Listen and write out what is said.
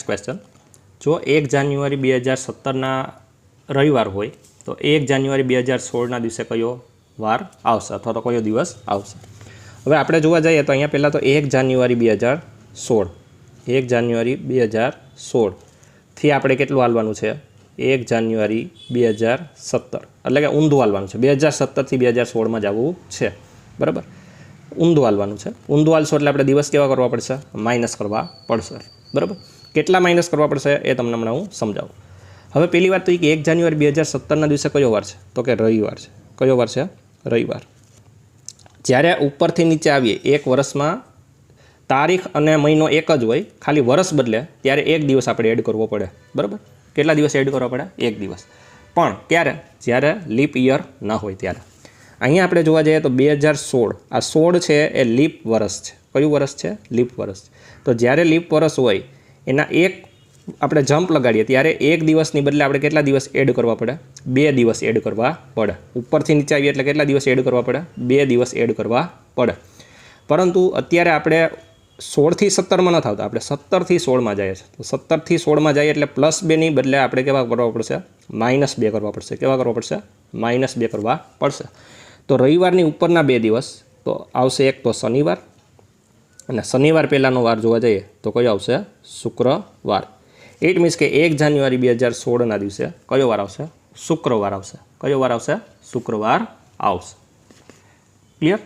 Question जो 1 જાન્યુઆરી 2017 रविवार होय तो 1 જાન્યુઆરી 2016 दिवसे कयो वार आवशे अथवा तो कयो दिवस आवशे। हवे आपणे जोवा जईए तो अहींया पहेला तो 1 જાન્યુઆરી 2016 1 જાન્યુઆરી 2016 थी आपणे केटલું हालवानुं छे 1 જાન્યુઆરી 2017 એટલે કે ઊંધું હાલવાનું છે 2017 થી 2016 માં જવું છે બરાબર। ઊંધું હાલવાનું છે ઊંધું હાલશો એટલે આપણે દિવસ કેવા કરવા પડશે માઈનસ કરવા પડશે બરાબર। કેટલા માઈનસ કરવા પડશે એ તમને હમણાં હું સમજાવું। હવે પહેલી વાત તો એ કે 1 જાન્યુઆરી 2017 દિવસે કયો વાર છે તો કે રવિવાર છે। કયો વાર છે રવિવાર। જ્યારે ઉપરથી નીચે આવીએ એક વર્ષમાં તારીખ અને મહિનો એક જ હોય ખાલી વર્ષ બદલે ત્યારે એક દિવસ આપણે એડ કરવો પડે બરાબર। કેટલા દિવસ એડ કરવા પડે એક દિવસ પણ ક્યારે જ્યારે લીપ યર ના હોય ત્યારે। અહીંયા આપણે જોવા જઈએ તો 2016 આ 16 છે એ લીપ વર્ષ છે। કયું વર્ષ છે લીપ વર્ષ। તો જ્યારે લીપ વર્ષ હોય એના એક આપણે જમ્પ લગાડીએ ત્યારે એક દિવસની બદલે આપણે કેટલા દિવસ એડ કરવા પડે 2 દિવસ એડ કરવા પડે। ઉપરથી નીચે આવીએ એટલે કેટલા દિવસ એડ કરવા પડે 2 દિવસ એડ કરવા પડે। પરંતુ અત્યારે આપણે 16 થી 17 માં નથી આવતા આપણે 17 થી 16 માં જઈએ છીએ તો 17 થી 16 માં જઈએ એટલે +2 ની બદલે આપણે કેવા કરવા પડશે -2 કરવા પડશે। કેવા કરવા પડશે -2 કરવા પડશે। तो रविवार उपरना 2 दिवस तो आवशे एक तो शनिवार અને શનિવાર પહેલાનો વાર જોવા જઈએ તો કયો આવશે શુક્રવાર। ઇટ મીન્સ કે 1 જાન્યુઆરી 2016 દિવસે કયો વાર આવશે શુક્રવાર આવશે। કયો વાર આવશે શુક્રવાર આવશે। ક્લિયર।